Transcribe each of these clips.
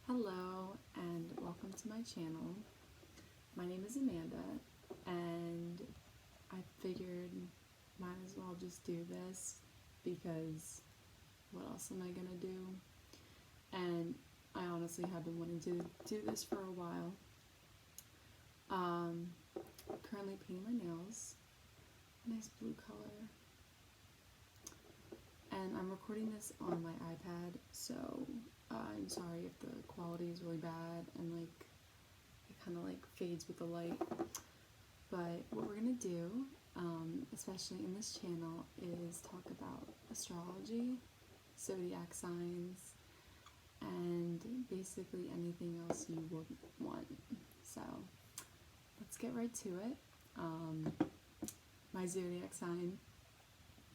Hello and welcome to my channel. My name is Amanda and I figured might as well just do this because what else am I gonna do? And I honestly have been wanting to do this for a while. Currently painting my nails, nice blue color. And I'm recording this on my iPad, so I'm sorry if the quality is really bad and like it kind of like fades with the light. But what we're gonna do, especially in this channel, is talk about astrology, zodiac signs, and basically anything else you would want. So let's get right to it. My zodiac sun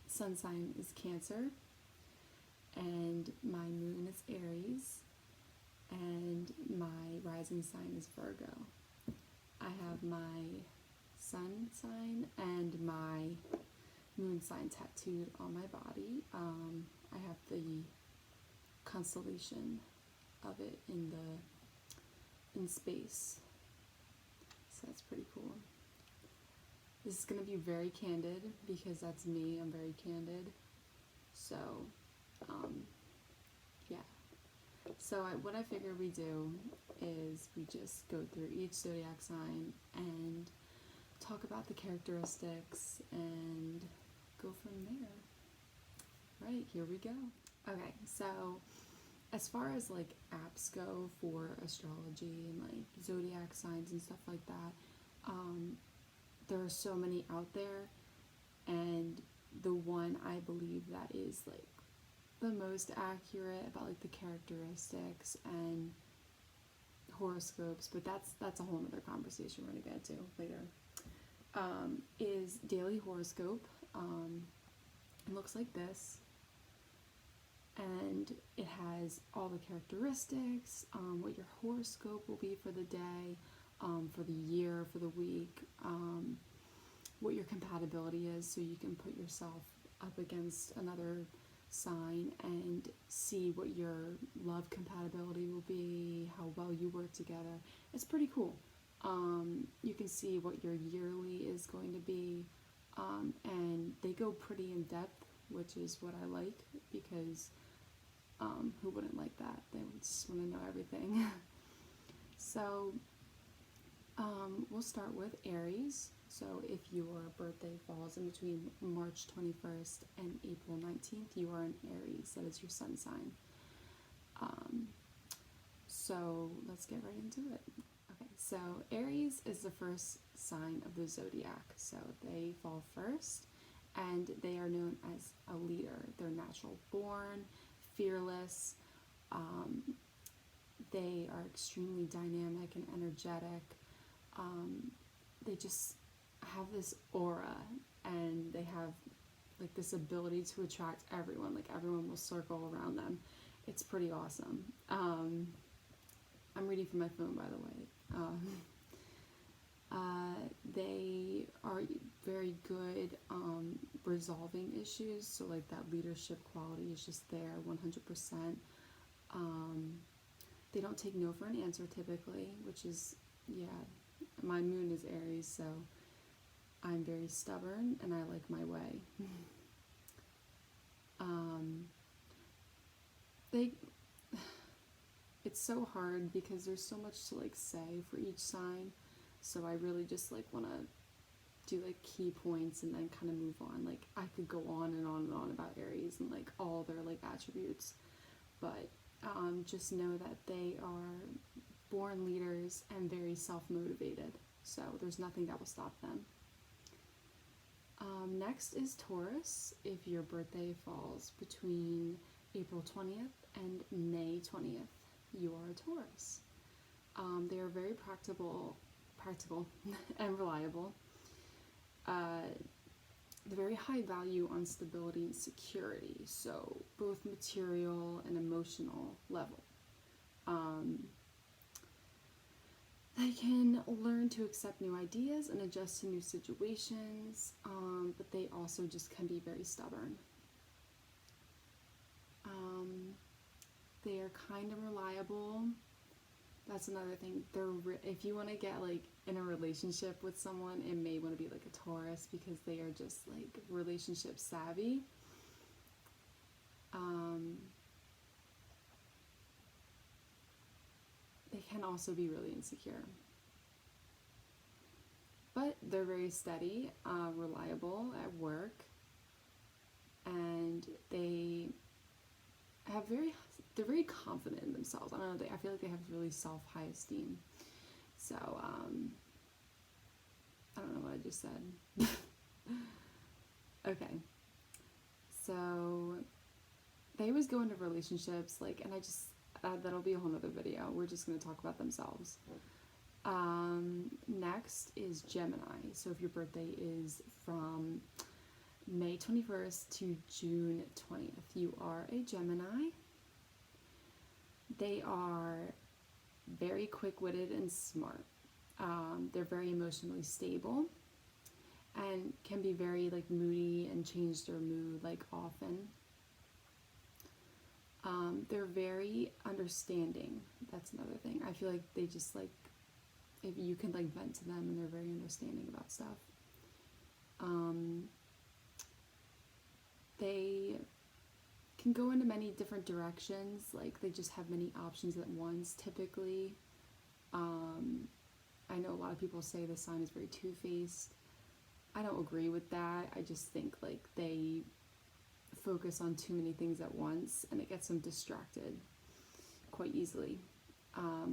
sign is Cancer, and my moon is Aries, and my rising sign is Virgo. I have my sun sign and my moon sign tattooed on my body. I have the constellation of it in space, so that's pretty cool. This is going to be very candid because that's me. I'm very candid. So, yeah. So what I figure we do is we just go through each zodiac sign and talk about the characteristics and go from there. Right, here we go. Okay, so as far as like apps go for astrology and like zodiac signs and stuff like that, there are so many out there, and the one I believe that is like the most accurate about like the characteristics and horoscopes, but that's a whole other conversation we're gonna get to later, is daily horoscope. It looks like this, and it has all the characteristics, what your horoscope will be for the day, for the year, for the week, what your compatibility is, so you can put yourself up against another sign and see what your love compatibility will be, how well you work together. It's pretty cool. You can see what your yearly is going to be, and they go pretty in depth, which is what I like, because who wouldn't like that? They would just want to know everything. So we'll start with Aries. So if your birthday falls in between March 21st and April 19th, you are an Aries. That is your sun sign. So let's get right into it. Okay, so Aries is the first sign of the zodiac. So they fall first, and they are known as a leader. They're natural born, fearless. They are extremely dynamic and energetic. They just have this aura, and they have like this ability to attract everyone. Like everyone will circle around them. It's pretty awesome. I'm reading from my phone, by the way. They are very good resolving issues, so like that leadership quality is just there 100%. They don't take no for an answer typically, which is, yeah, my moon is Aries, so I'm very stubborn and I like my way. It's so hard because there's so much to like say for each sign, so I really just like want to do like key points and then kind of move on. Like I could go on and on and on about Aries and like all their like attributes, but just know that they are born leaders and very self-motivated, so there's nothing that will stop them. Next is Taurus. If your birthday falls between April 20th and May 20th, you are a Taurus. They are very practical and reliable. The very high value on stability and security, so both material and emotional level. They can learn to accept new ideas and adjust to new situations, but they also just can be very stubborn. They are kind and reliable. That's another thing. If you want to get like in a relationship with someone, it may want to be like a Taurus because they are just like relationship savvy. They can also be really insecure. But they're very steady, reliable at work, and they're very confident in themselves. I don't know, I feel like they have really high esteem. So, I don't know what I just said. Okay. So, they always go into relationships, like, and that'll be a whole nother video. We're just going to talk about themselves. Next is Gemini. So if your birthday is from May 21st to June 20th, you are a Gemini. They are very quick-witted and smart. They're very emotionally stable and can be very like moody and change their mood like often. They're very understanding. That's another thing. I feel like they just like, if you can like vent to them, and they're very understanding about stuff. They can go into many different directions. Like they just have many options at once typically. I know a lot of people say the sign is very two-faced. I don't agree with that. I just think like they focus on too many things at once, and it gets them distracted quite easily.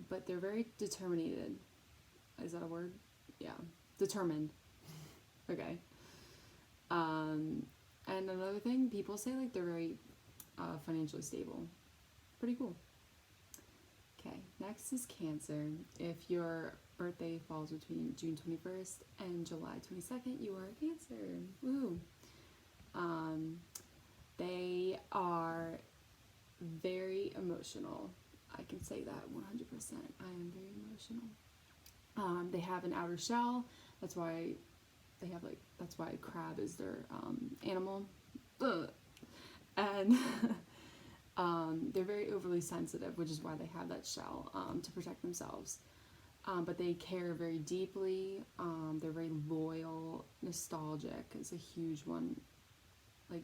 But they're very determined. Is that a word? Yeah. Determined. Okay. And another thing, people say like they're very financially stable. Pretty cool. Okay, next is Cancer. If your birthday falls between June 21st and July 22nd, you are a Cancer. Woo! They are very emotional. I can say that 100%. I am very emotional. They have an outer shell. That's why crab is their animal. Ugh. And they're very overly sensitive, which is why they have that shell to protect themselves. But they care very deeply. They're very loyal. Nostalgic is a huge one. Like,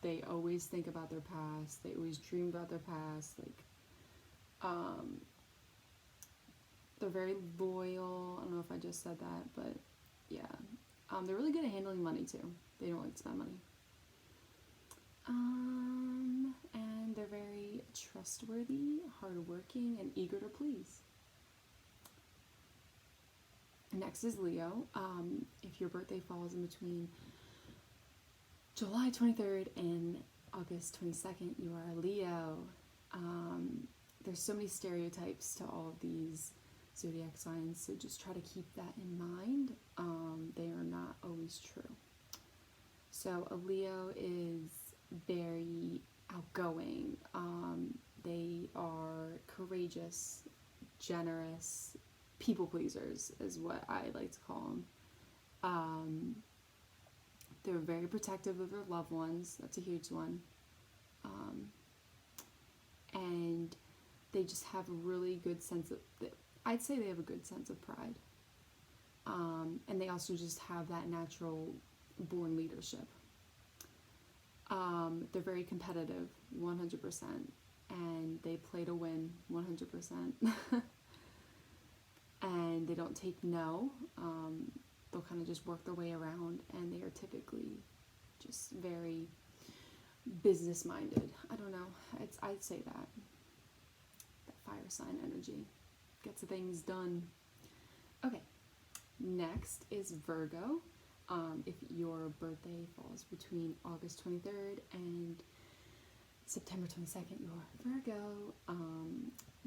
they always think about their past. They always dream about their past. Like, they're very loyal. I don't know if I just said that, but yeah. They're really good at handling money too. They don't like to spend money. And they're very trustworthy, hardworking, and eager to please. Next is Leo. If your birthday falls in between July 23rd and August 22nd, you are a Leo. There's so many stereotypes to all of these zodiac signs, so just try to keep that in mind. They are not always true. So a Leo is very outgoing. They are courageous, generous, people pleasers is what I like to call them. They're very protective of their loved ones. That's a huge one. And they just have a really good sense of, I'd say they have a good sense of pride. And they also just have that natural born leadership. They're very competitive, 100%, and they play to win, 100%. And they don't take no. They'll kind of just work their way around, and they are typically just very business-minded. I don't know. I'd say that. That fire sign energy gets things done. Okay, next is Virgo. If your birthday falls between August 23rd and September 22nd, you're Virgo.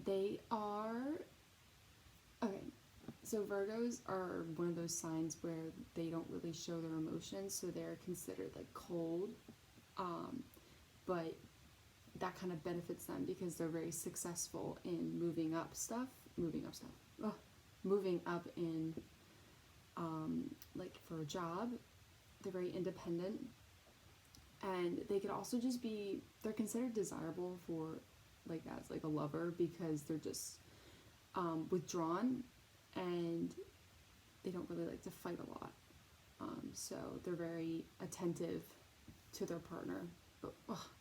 They are, okay, so Virgos are one of those signs where they don't really show their emotions, so they're considered like cold, but that kind of benefits them because they're very successful in moving up in like for a job. They're very independent, and they could also just be, they're considered desirable for like as like a lover because they're just withdrawn, and they don't really like to fight a lot. So they're very attentive to their partner. But,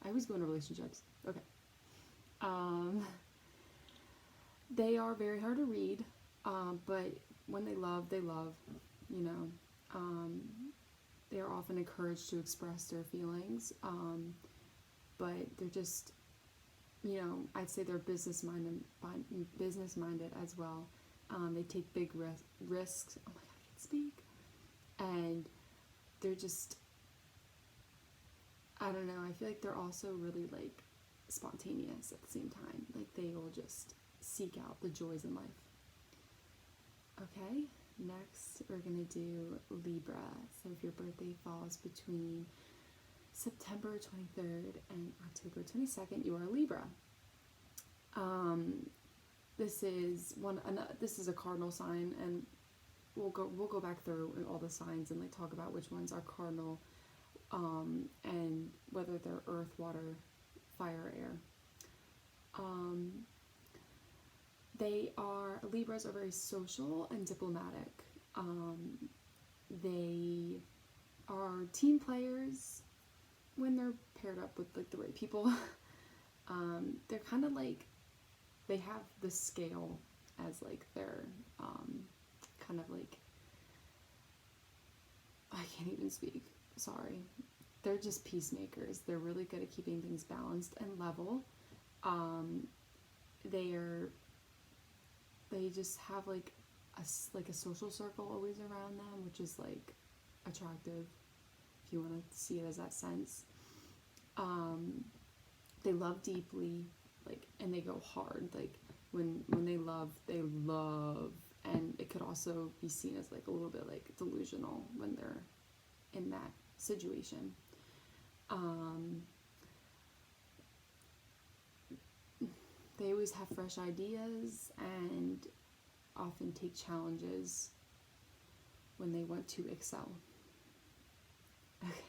I always go into relationships. Okay. They are very hard to read, but when they love, you know. They are often encouraged to express their feelings, but they're just, I'd say they're business minded as well. They take big risks. Oh my god, I can speak. And they're just, I don't know, I feel like they're also really like spontaneous at the same time. Like they will just seek out the joys in life. Okay, next we're gonna do Libra. So if your birthday falls between September 23rd and October 22nd, you are Libra. This is a cardinal sign, and we'll go back through all the signs and like talk about which ones are cardinal, and whether they're earth, water, fire, air. Libras are very social and diplomatic. They are team players when they're paired up with like the right people. They're kind of like, they have the scale as like their kind of like, I can't even speak, sorry. They're just peacemakers. They're really good at keeping things balanced and level. They just have like a social circle always around them, which is like attractive if you want to see it as that sense. They love deeply, like, and they go hard. Like when they love, and it could also be seen as like a little bit like delusional when they're in that situation. They always have fresh ideas and often take challenges when they want to excel. Okay.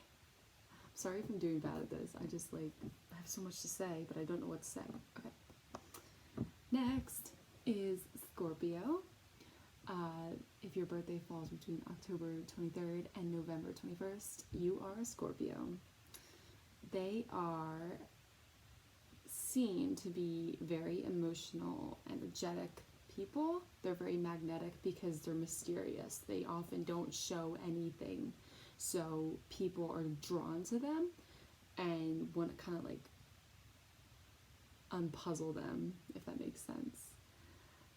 I'm sorry if I'm doing bad at this. I just I have so much to say, but I don't know what to say. Okay. Next is Scorpio. If your birthday falls between October 23rd and November 21st, you are a Scorpio. They are seen to be very emotional, energetic people. They're very magnetic because they're mysterious. They often don't show anything, so people are drawn to them and want to kind of like unpuzzle them, if that makes sense.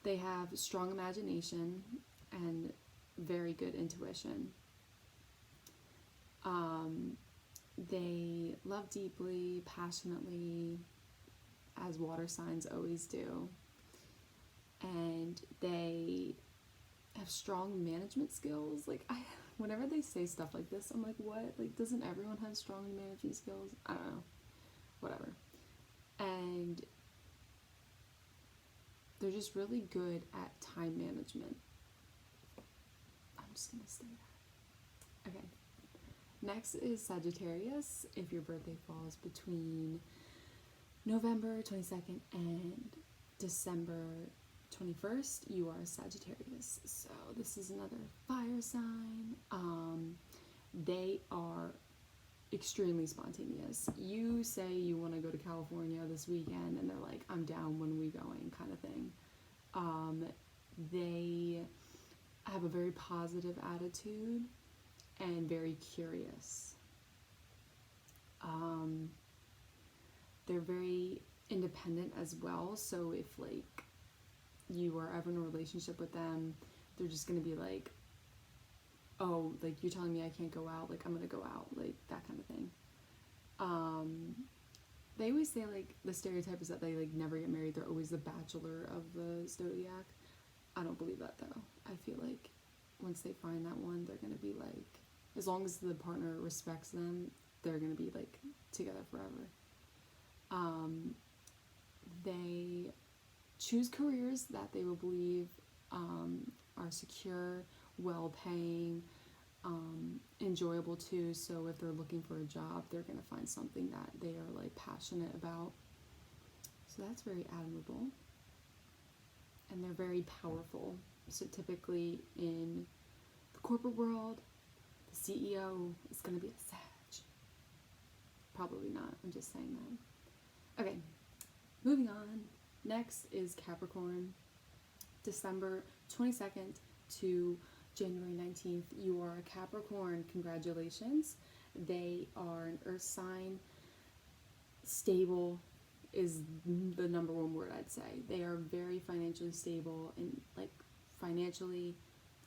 They have strong imagination and very good intuition. They love deeply, passionately, as water signs always do. And they have strong management skills. Whenever they say stuff like this, I'm like, what? Like, doesn't everyone have strong management skills? I don't know. Whatever. And they're just really good at time management. I'm just gonna say that. Okay. Next is Sagittarius. If your birthday falls between November 22nd and December 21st, you are a Sagittarius. So this is another fire sign. They are extremely spontaneous. You say you want to go to California this weekend, and they're like, I'm down, when are we going, kind of thing. They have a very positive attitude and very curious. They're very independent as well, so if you are ever in a relationship with them, they're just gonna be like, oh, you're telling me I can't go out, I'm gonna go out, that kind of thing. They always say the stereotype is that they never get married, they're always the bachelor of the Zodiac. I don't believe that though. I feel like once they find that one, they're gonna be as long as the partner respects them, they're gonna be together forever. They choose careers that they will believe are secure, well-paying, enjoyable too. So if they're looking for a job, they're going to find something that they are passionate about. So that's very admirable. and they're very powerful. So typically in the corporate world, the CEO is going to be a Sag. Probably not. I'm just saying that. Okay, moving on. Next is Capricorn. December 22nd to January 19th. You are a Capricorn. Congratulations. They are an earth sign. Stable is the number one word I'd say. They are very financially stable and like financially,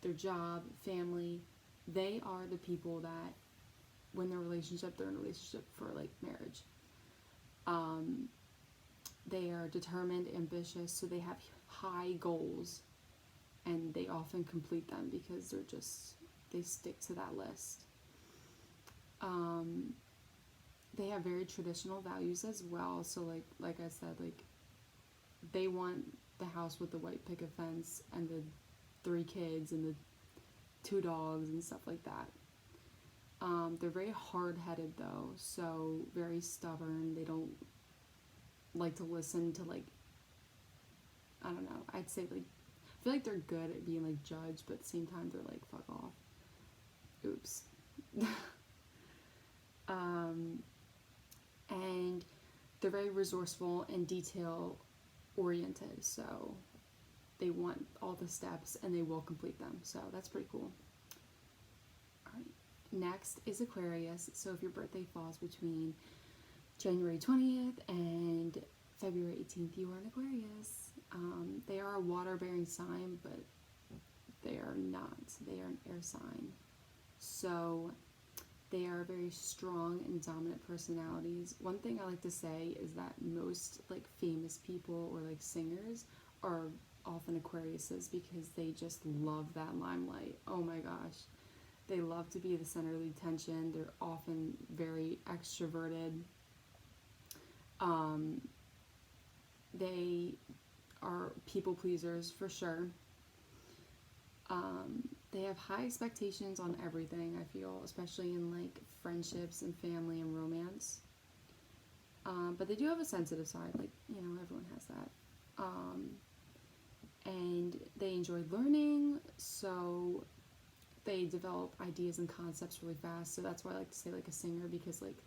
their job, family. They are the people that when they're in a relationship, they're in a relationship for like marriage. They are determined, ambitious, so they have high goals and they often complete them because they stick to that list. They have very traditional values as well. So like I said, like they want the house with the white picket fence and the 3 kids and the 2 dogs and stuff like that. They're very hard-headed though, so very stubborn. They don't like to listen to like, I don't know, I'd say like, I feel like they're good at being like judged, but at the same time they're like, fuck off. Oops. And they're very resourceful and detail oriented, so they want all the steps and they will complete them, so that's pretty cool. Alright, next is Aquarius. So if your birthday falls between January 20th and February 18th, you are an Aquarius. They are a water-bearing sign, but they are not. They are an air sign. So they are very strong and dominant personalities. One thing I like to say is that most like famous people or like singers are often Aquariuses because they just love that limelight. Oh my gosh. They love to be the center of the attention. They're often very extroverted. They are people pleasers for sure. They have high expectations on everything, I feel, especially in like friendships and family and romance. But they do have a sensitive side, like, you know, everyone has that. And they enjoy learning, so they develop ideas and concepts really fast. So that's why I like to say like a singer, because like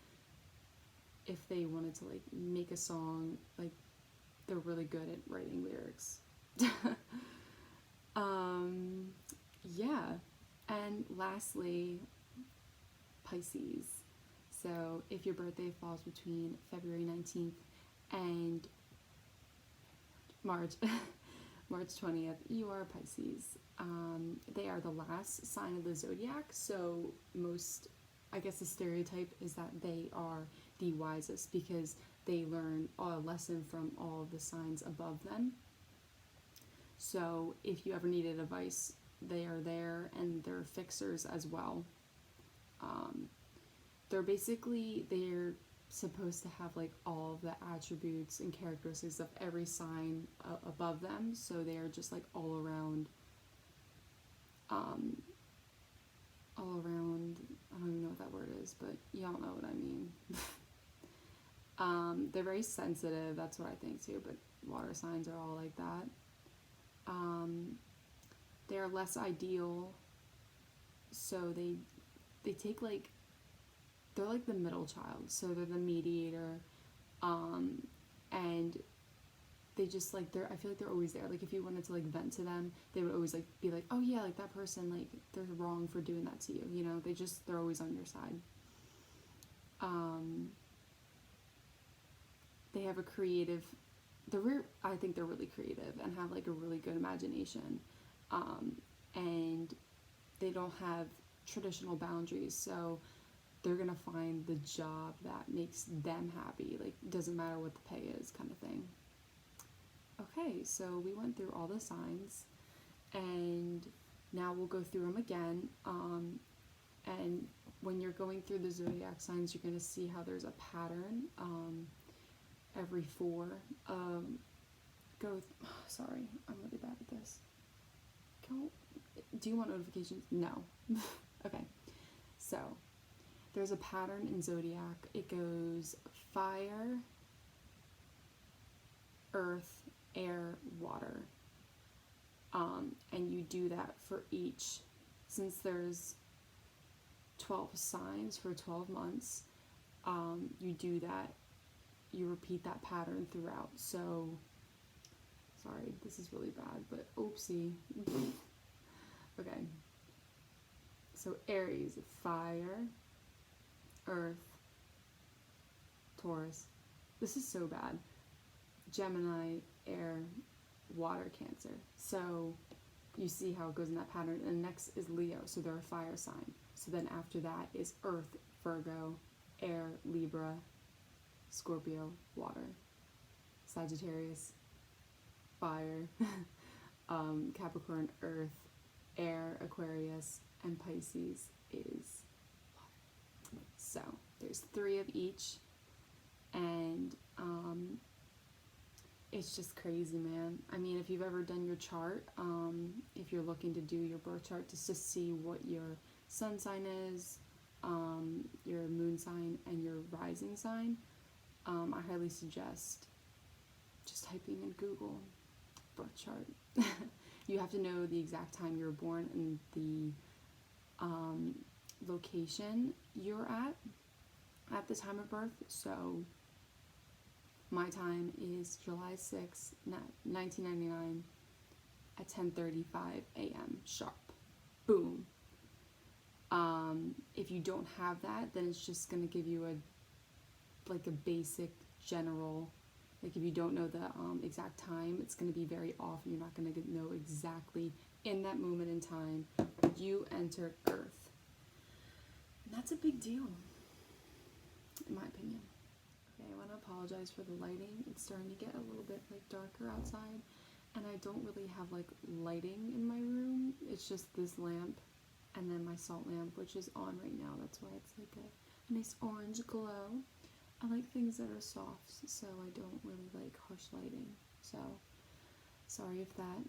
if they wanted to like make a song, like they're really good at writing lyrics. Yeah. And lastly, Pisces. So if your birthday falls between February 19th and March 20th, you are Pisces. They are the last sign of the Zodiac, so I guess the stereotype is that they are the wisest because they learn a lesson from all of the signs above them. So if you ever needed advice, they are there, and they're fixers as well. They're supposed to have like all of the attributes and characteristics of every sign above them, so they are just like all around, I don't even know what that word is, but y'all know what I mean. They're very sensitive, that's what I think too, but water signs are all like that. They are less ideal, so they take like, they're like the middle child, so they're the mediator, and they just like, I feel like they're always there. Like if you wanted to like vent to them, they would always like be like, oh yeah, like that person, like they're wrong for doing that to you, you know, they're always on your side. They have a creative, I think they're really creative and have like a really good imagination, and they don't have traditional boundaries, so they're gonna find the job that makes them happy, like doesn't matter what the pay is, kind of thing. Okay, so we went through all the signs, and now we'll go through them again, and when you're going through the zodiac signs, you're gonna see how there's a pattern every 4. Sorry, I'm really bad at this. Do you want notifications? No. Okay, so there's a pattern in Zodiac. It goes fire, earth, air, water. And you do that for each, since there's 12 signs for 12 months, you do that, you repeat that pattern throughout. So, sorry, this is really bad, but oopsie. Okay. So Aries, fire, earth, Taurus. This is so bad. Gemini, air, water, Cancer. So you see how it goes in that pattern. And next is Leo, so they're a fire sign. So then after that is earth, Virgo, air, Libra, Scorpio, water, Sagittarius, fire, Capricorn, earth, air, Aquarius, and Pisces is water. So there's 3 of each, and it's just crazy, man. I mean, if you've ever done your chart, if you're looking to do your birth chart just to see what your sun sign is, your moon sign, and your rising sign, I highly suggest just typing in Google birth chart. You have to know the exact time you were born and the location you're at the time of birth. So my time is July 6, 1999 at 10:35 a.m. sharp. Boom. If you don't have that, then it's just going to give you a basic general, like if you don't know the exact time, it's going to be very off. You're not going to know exactly in that moment in time you entered Earth. And that's a big deal, in my opinion. Okay, I want to apologize for the lighting. It's starting to get a little bit darker outside, and I don't really have lighting in my room. It's just this lamp and then my salt lamp, which is on right now. That's why it's a nice orange glow. I like things that are soft, so I don't really like harsh lighting. So sorry if that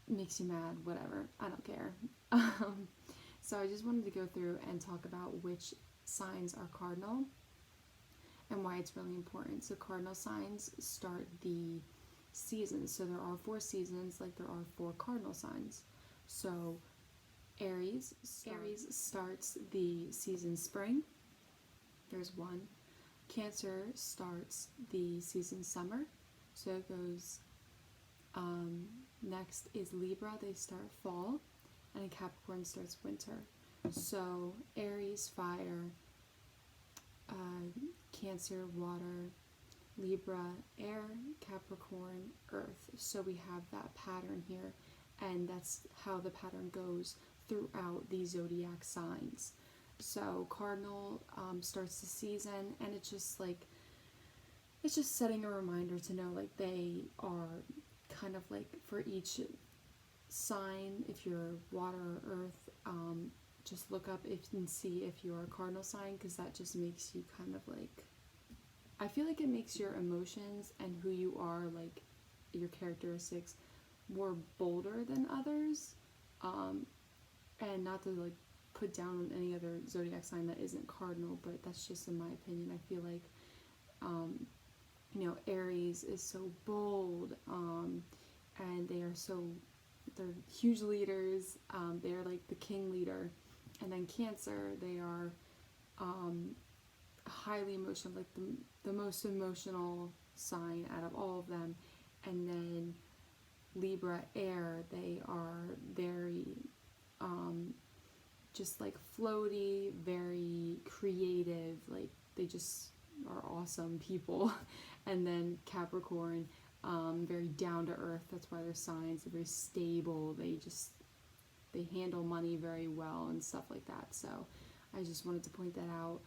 makes you mad, whatever. I don't care. So I just wanted to go through and talk about which signs are cardinal and why it's really important. So cardinal signs start the seasons. So there are 4 seasons, like there are 4 cardinal signs. So Aries starts the season spring. There's 1. Cancer starts the season summer. So it goes, next is Libra, they start fall, and Capricorn starts winter. So Aries, fire, Cancer, water, Libra, air, Capricorn, earth. So we have that pattern here, and that's how the pattern goes throughout the zodiac signs. So cardinal starts the season, and it's just setting a reminder to know they are kind of for each sign. If you're water or earth, just look up and see if you're a cardinal sign, because that just makes you kind of I feel like it makes your emotions and who you are, your characteristics, more bolder than others. And not to put down on any other zodiac sign that isn't cardinal, but that's just in my opinion. I feel like Aries is so bold, and they're huge leaders. They're the king leader. And then Cancer, they are highly emotional, the most emotional sign out of all of them. And then Libra, air, they are very just floaty, very creative, they just are awesome people. And then Capricorn, very down to earth. That's why their signs are very stable. They handle money very well and stuff like that. So I just wanted to point that out.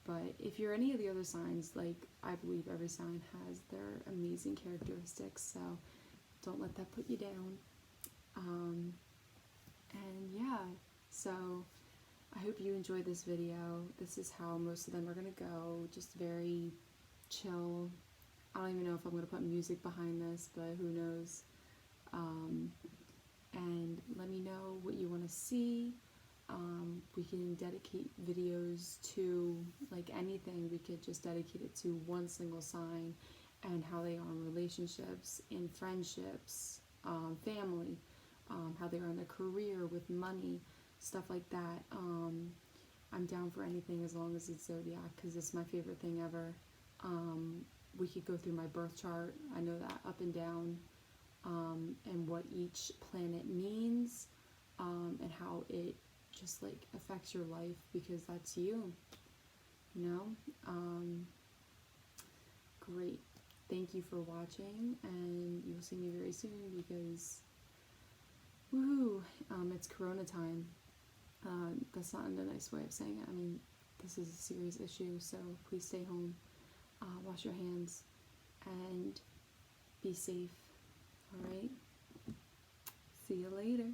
But if you're any of the other signs, I believe every sign has their amazing characteristics, so don't let that put you down. And yeah, so I hope you enjoyed this video. This is how most of them are going to go, just very chill. I don't even know if I'm going to put music behind this, but who knows. And let me know what you want to see. We can dedicate videos to anything. We could just dedicate it to one single sign and how they are in relationships, in friendships, family, how they are in their career, with money, stuff like that. I'm down for anything as long as it's Zodiac, because it's my favorite thing ever. We could go through my birth chart. I know that up and down, and what each planet means, and how it just like affects your life, because that's you, you know? Great. Thank you for watching, and you'll see me very soon, because woohoo, it's Corona time. That's not a nice way of saying it. I mean, this is a serious issue, so please stay home, wash your hands, and be safe. Alright? See you later.